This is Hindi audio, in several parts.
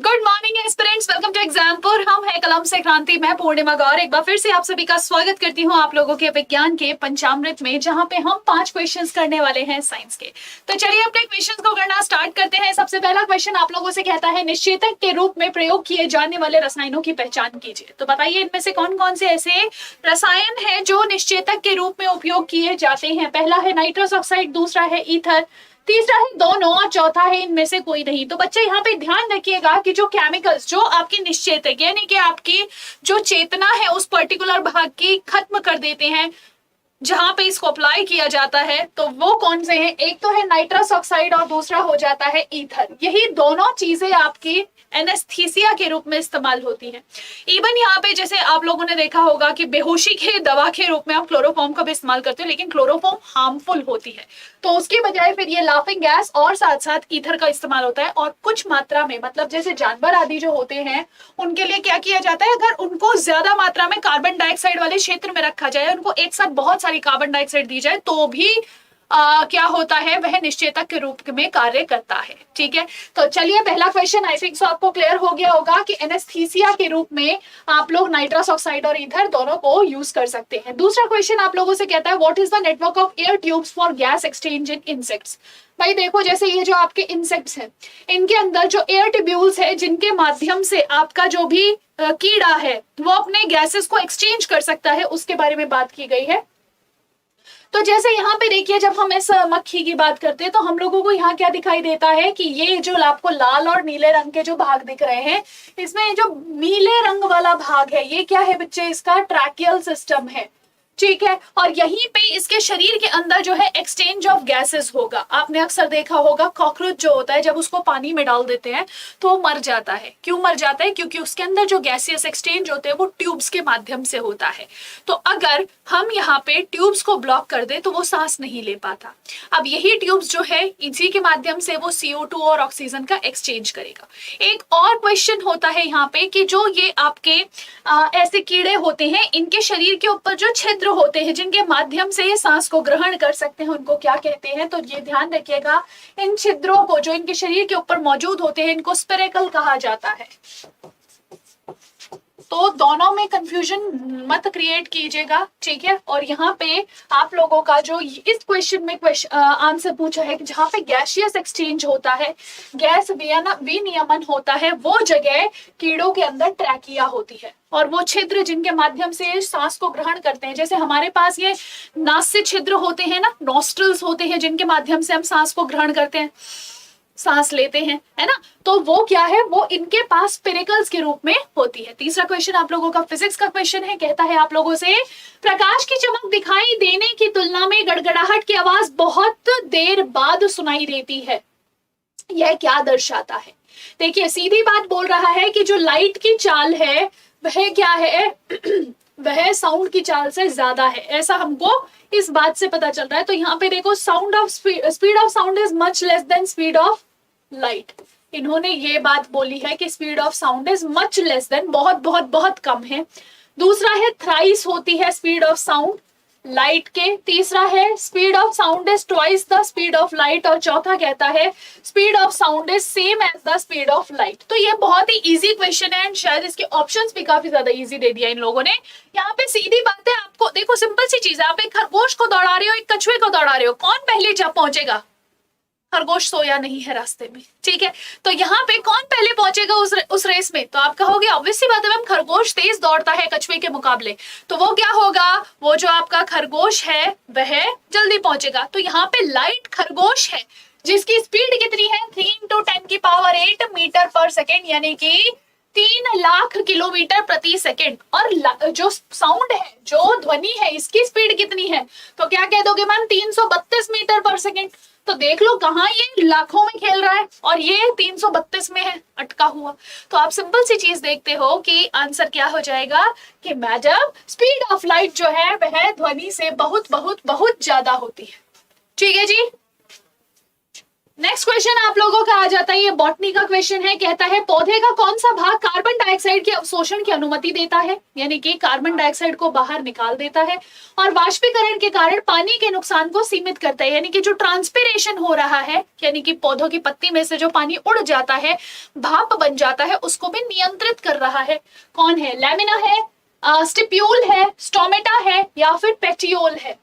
Good morning aspirants, welcome to Exampur. हम है कलम से क्रांति, मैं पूर्णिमा गौर एक बार फिर से आप सभी का स्वागत करती हूँ आप लोगों के विज्ञान के पंचामृत में, जहाँ पे हम 5 क्वेश्चंस करने वाले हैं साइंस के। तो चलिए अपने क्वेश्चंस को करना स्टार्ट करते हैं। सबसे पहला क्वेश्चन आप लोगों से कहता है, निश्चेतक के रूप में प्रयोग किए जाने वाले रसायनों की पहचान कीजिए। तो बताइए इनमें से कौन कौन से ऐसे रसायन है जो निश्चेतक के रूप में उपयोग किए जाते हैं। पहला है नाइट्रस ऑक्साइड, दूसरा है ईथर, तीसरा है दोनों और चौथा है इनमें से कोई नहीं। तो बच्चे यहाँ पे ध्यान रखिएगा कि जो केमिकल्स जो आपकी निश्चेतक यानी कि आपकी जो चेतना है उस पर्टिकुलर भाग की खत्म कर देते हैं जहां पे इसको अप्लाई किया जाता है, तो वो कौन से हैं? एक तो है नाइट्रस ऑक्साइड और दूसरा हो जाता है ईथर। यही दोनों चीजें आपकी एनेस्थीसिया के रूप में इस्तेमाल होती हैं। इवन यहाँ पे जैसे आप लोगों ने देखा होगा कि बेहोशी के दवा के रूप में आप क्लोरोफॉर्म का भी इस्तेमाल करते हो, लेकिन क्लोरोफॉर्म हार्मफुल होती है, तो उसके बजाय फिर ये लाफिंग गैस और साथ साथ ईथर का इस्तेमाल होता है। और कुछ मात्रा में, मतलब जैसे जानवर आदि जो होते हैं उनके लिए क्या किया जाता है, अगर उनको ज्यादा मात्रा में कार्बन डाइऑक्साइड वाले क्षेत्र में रखा जाए, उनको एक साथ बहुत सारी कार्बन डाइऑक्साइड दी जाए, तो भी क्या होता है, वह निश्चेतक के रूप में कार्य करता है। ठीक है, तो चलिए पहला क्वेश्चन आई थिंक सो आपको क्लियर हो गया होगा कि एनेस्थीसिया के रूप में आप लोग नाइट्रस ऑक्साइड और ईथर दोनों को यूज कर सकते हैं। दूसरा क्वेश्चन आप लोगों से कहता है, what is the network of air tubes for gas exchange in insects. भाई देखो, जैसे ये जो आपके इंसेक्ट्स हैं, इनके अंदर जो एयर ट्यूब्यूल्स है जिनके माध्यम से आपका जो भी कीड़ा है वो अपने गैसेस को एक्सचेंज कर सकता है, उसके बारे में बात की गई है। तो जैसे यहाँ पे देखिए, जब हम इस मक्खी की बात करते हैं तो हम लोगों को यहाँ क्या दिखाई देता है कि ये जो आपको लाल और नीले रंग के जो भाग दिख रहे हैं, इसमें जो नीले रंग वाला भाग है ये क्या है बच्चे, इसका ट्रैकियल सिस्टम है। ठीक है, और यहीं पे इसके शरीर के अंदर जो है एक्सचेंज ऑफ गैसेस होगा। आपने अक्सर देखा होगा कॉकरोच जो होता है, जब उसको पानी में डाल देते हैं तो वो मर जाता है। क्यों मर जाता है? क्योंकि उसके अंदर जो गैसियस एक्सचेंज होते हैं वो ट्यूब्स के माध्यम से होता है। तो अगर हम यहाँ पे ट्यूब्स को ब्लॉक कर दे तो वो सांस नहीं ले पाता। अब यही ट्यूब्स जो है इसी के माध्यम से वो CO2 और ऑक्सीजन का एक्सचेंज करेगा। एक और क्वेश्चन होता है यहाँ पे कि जो ये आपके ऐसे कीड़े होते हैं, इनके शरीर के ऊपर जो छिद्र होते हैं जिनके माध्यम से ये सांस को ग्रहण कर सकते हैं, उनको क्या कहते हैं? तो ये ध्यान रखिएगा, इन छिद्रों को जो इनके शरीर के ऊपर मौजूद होते हैं इनको स्पिरेकल कहा जाता है। तो दोनों में कंफ्यूजन मत क्रिएट कीजिएगा, ठीक है। और यहाँ पे आप लोगों का जो इस क्वेश्चन में आंसर पूछा है कि जहाँ पे गैसियस एक्सचेंज होता है, गैस विनियमन होता है, वो जगह कीड़ों के अंदर ट्रैकिया होती है और वो छिद्र जिनके माध्यम से सांस को ग्रहण करते हैं, जैसे हमारे पास ये नास्य छिद्र होते हैं ना, नॉस्ट्रल्स होते हैं जिनके माध्यम से हम सांस को ग्रहण करते हैं, सांस लेते हैं, है ना। तो वो क्या है, वो इनके पास स्पिरिकल्स के रूप में होती है। तीसरा क्वेश्चन आप लोगों का फिजिक्स का क्वेश्चन है, कहता है आप लोगों से, प्रकाश की चमक दिखाई देने की तुलना में गड़गड़ाहट की आवाज बहुत देर बाद सुनाई देती है, यह क्या दर्शाता है? देखिए सीधी बात बोल रहा है कि जो लाइट की चाल है वह क्या है वह साउंड की चाल से ज्यादा है, ऐसा हमको इस बात से पता चल रहा है। तो यहाँ पे देखो, speed of sound is much less than speed of light. इन्होंने ये बात बोली है कि speed of sound is much less than, बहुत बहुत बहुत कम है। दूसरा है थ्राइस होती है स्पीड ऑफ साउंड लाइट के। तीसरा है speed of sound is twice the speed of light. और चौथा कहता है speed of sound is same as the speed of light. तो ये बहुत ही इजी क्वेश्चन है एंड शायद इसके ऑप्शंस भी काफी ज्यादा इजी दे दिया इन लोगों ने। यहाँ पे सीधी बात है, आपको देखो सिंपल सी चीज है, आप एक खरगोश को दौड़ा रहे हो, एक कछुए को दौड़ा रहे हो, कौन पहले जा पहुंचेगा? खरगोश सोया नहीं है रास्ते में, ठीक है। तो यहाँ पे कौन पहले पहुंचेगा उस रेस में? तो आप कहोगे ऑब्वियस सी बात है मैम, खरगोश तेज दौड़ता है कछुए के मुकाबले, तो वो क्या होगा, वो जो आपका खरगोश है वह जल्दी पहुंचेगा। तो यहाँ पे लाइट खरगोश है जिसकी स्पीड कितनी है, 3 × 10⁸ मीटर पर सेकेंड, यानी कि 3 लाख किलोमीटर प्रति सेकेंड। और जो साउंड है, जो ध्वनि है, इसकी स्पीड कितनी है? तो क्या कह दोगे मैम, 332 मीटर पर सेकेंड। तो देख लो कहाँ ये लाखों में खेल रहा है और ये 332 में है अटका हुआ। तो आप सिंपल सी चीज देखते हो कि आंसर क्या हो जाएगा कि मैडम स्पीड ऑफ लाइट जो है वह ध्वनि से बहुत बहुत बहुत ज्यादा होती है। ठीक है जी, नेक्स्ट क्वेश्चन आप लोगों का आ जाता है, ये बॉटनी का क्वेश्चन है। कहता है पौधे का कौन सा भाग कार्बन डाइऑक्साइड के अवशोषण की अनुमति देता है, यानी कि कार्बन डाइऑक्साइड को बाहर निकाल देता है और वाष्पीकरण के कारण पानी के नुकसान को सीमित करता है, यानी कि जो ट्रांसपिरेशन हो रहा है, यानी कि पौधों की पत्ती में से जो पानी उड़ जाता है, भाप बन जाता है, उसको भी नियंत्रित कर रहा है। कौन है? लैमिना है, स्टिप्यूल है, स्टोमेटा है या फिर पेटियोल है।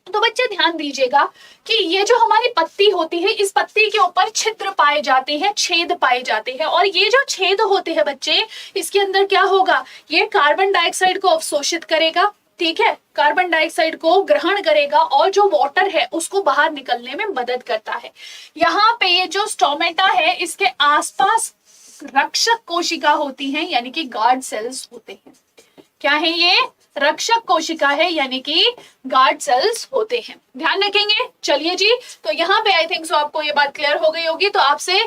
तो बच्चे ध्यान दीजिएगा कि ये जो हमारी पत्ती होती है, इस पत्ती के ऊपर छिद्र पाए जाते हैं, छेद पाए जाते हैं, और ये जो छेद होते हैं बच्चे, इसके अंदर क्या होगा? ये कार्बन डाइऑक्साइड को अवशोषित करेगा, ठीक है, कार्बन डाइऑक्साइड को ग्रहण करेगा और जो वाटर है उसको बाहर निकलने में मदद करता है। यहाँ पे ये जो स्टोमेटा है, इसके आसपास रक्षक कोशिका होती हैं, यानी कि गार्ड सेल्स होते हैं। क्या है ये? रक्षक कोशिका है, यानी कि गार्ड सेल्स होते हैं। ध्यान रखेंगे। चलिए जी, तो यहाँ पे आई थिंक सो आपको ये बात क्लियर हो गई होगी। तो आपसे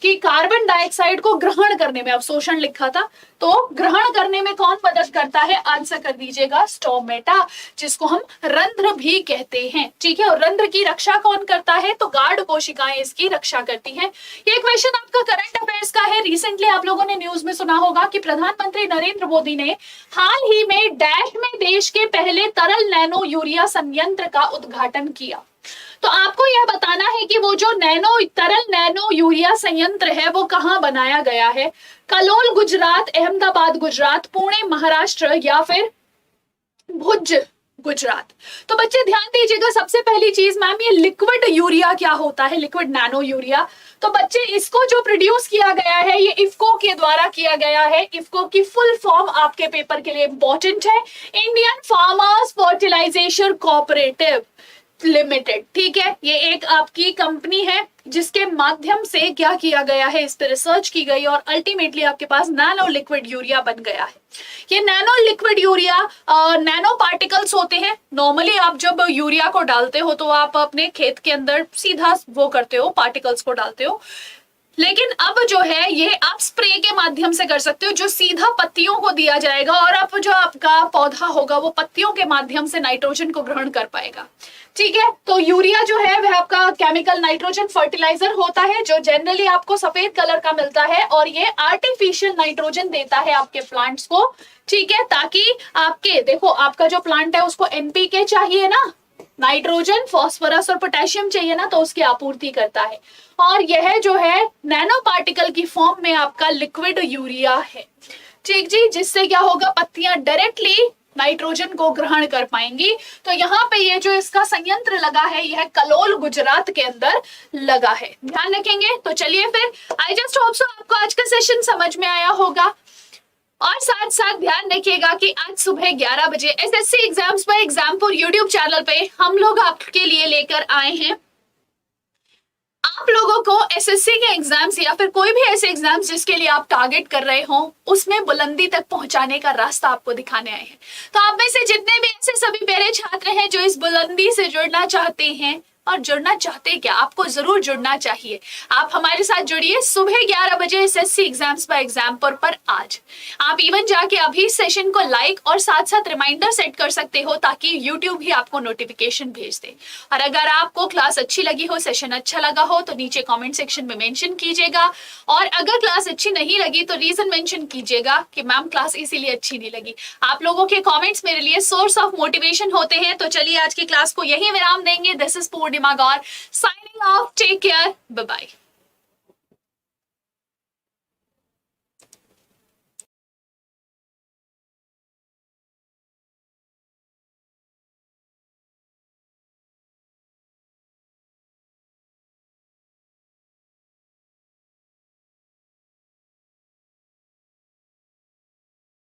कि कार्बन डाइऑक्साइड को ग्रहण करने में, अवशोषण लिखा था, तो ग्रहण करने में कौन मदद करता है? आंसर कर दीजिएगा स्टोमेटा, जिसको हम रंध्र भी कहते हैं, ठीक है। और रंध्र की रक्षा कौन करता है? तो गार्ड कोशिकाएं इसकी रक्षा करती हैं। ये क्वेश्चन आपका करंट अफेयर्स का है। रिसेंटली आप लोगों ने न्यूज में सुना होगा कि प्रधानमंत्री नरेंद्र मोदी ने हाल ही में डैश में देश के पहले तरल नैनो यूरिया संयंत्र का उद्घाटन किया। तो आपको यह बताना है कि वो जो तरल नैनो यूरिया संयंत्र है वो कहाँ बनाया गया है? कलोल गुजरात, अहमदाबाद गुजरात, पुणे महाराष्ट्र या फिर भुज गुजरात। तो बच्चे ध्यान दीजिएगा, सबसे पहली चीज मैम, ये लिक्विड यूरिया क्या होता है? Liquid nano urea. तो बच्चे इसको जो प्रोड्यूस किया गया है ये इफको के द्वारा किया गया है। इफको की फुल फॉर्म आपके पेपर के लिए इंपॉर्टेंट है, Indian farmers fertilization cooperative limited, ठीक है। ये एक आपकी कंपनी है जिसके माध्यम से क्या किया गया है, इस पे रिसर्च की गई और अल्टीमेटली आपके पास नैनो लिक्विड यूरिया बन गया है। ये nano liquid urea nano particles होते हैं। नॉर्मली आप जब यूरिया को डालते हो तो आप अपने खेत के अंदर सीधा वो करते हो, पार्टिकल्स को डालते हो, लेकिन अब जो है ये आप स्प्रे के माध्यम से कर सकते हो, जो सीधा पत्तियों को दिया जाएगा और अब जो आपका पौधा होगा वो पत्तियों के माध्यम से नाइट्रोजन को ग्रहण कर पाएगा, ठीक है। तो यूरिया जो है वह आपका केमिकल नाइट्रोजन फर्टिलाइजर होता है जो जनरली आपको सफेद कलर का मिलता है और ये आर्टिफिशियल नाइट्रोजन देता है आपके प्लांट्स को, ठीक है, ताकि आपके देखो आपका जो प्लांट है उसको एनपीके चाहिए ना, नाइट्रोजन, फास्फोरस और पोटेशियम चाहिए ना, तो उसकी आपूर्ति करता है। और यह जो है नैनो पार्टिकल की फॉर्म में आपका लिक्विड यूरिया है, ठीक जी, जिससे क्या होगा, पत्तियां डायरेक्टली नाइट्रोजन को ग्रहण कर पाएंगी। तो यहाँ पे ये जो इसका संयंत्र लगा है यह कलोल गुजरात के अंदर लगा है, ध्यान रखेंगे। तो चलिए फिर, आई जस्ट होप सो आपको आज का सेशन समझ में आया होगा और साथ साथ ध्यान रखिएगा कि आज सुबह 11 बजे एसएससी एग्जाम्स पर एग्जामपुर यूट्यूब चैनल पे हम लोग आपके लिए लेकर आए हैं, आप लोगों को एसएससी के एग्जाम्स या फिर कोई भी ऐसे एग्जाम्स जिसके लिए आप टारगेट कर रहे हो उसमें बुलंदी तक पहुंचाने का रास्ता आपको दिखाने आए हैं। तो आप में से जितने भी ऐसे सभी प्यारे छात्र हैं जो इस बुलंदी से जुड़ना चाहते हैं और जुड़ना चाहते क्या, आपको जरूर जुड़ना चाहिए। आप हमारे साथ जुड़िए सुबह 11 बजे एसएससी एग्जाम्स पर एग्जामपुर पर। आज आप इवन जाके अभी सेशन को लाइक और साथ साथ रिमाइंडर सेट कर सकते हो ताकि यूट्यूब भी आपको नोटिफिकेशन भेज दे। और अगर आपको क्लास अच्छी लगी हो, सेशन अच्छा लगा हो तो नीचे कॉमेंट सेक्शन में मेंशन कीजिएगा, और अगर क्लास अच्छी नहीं लगी तो रीजन मेंशन कीजिएगा कि मैम क्लास इसीलिए अच्छी नहीं लगी। आप लोगों के कॉमेंट्स मेरे लिए सोर्स ऑफ मोटिवेशन होते हैं। तो चलिए आज की क्लास को यही विराम देंगे। This is Purnima Gaur signing off. Take care. Bye bye.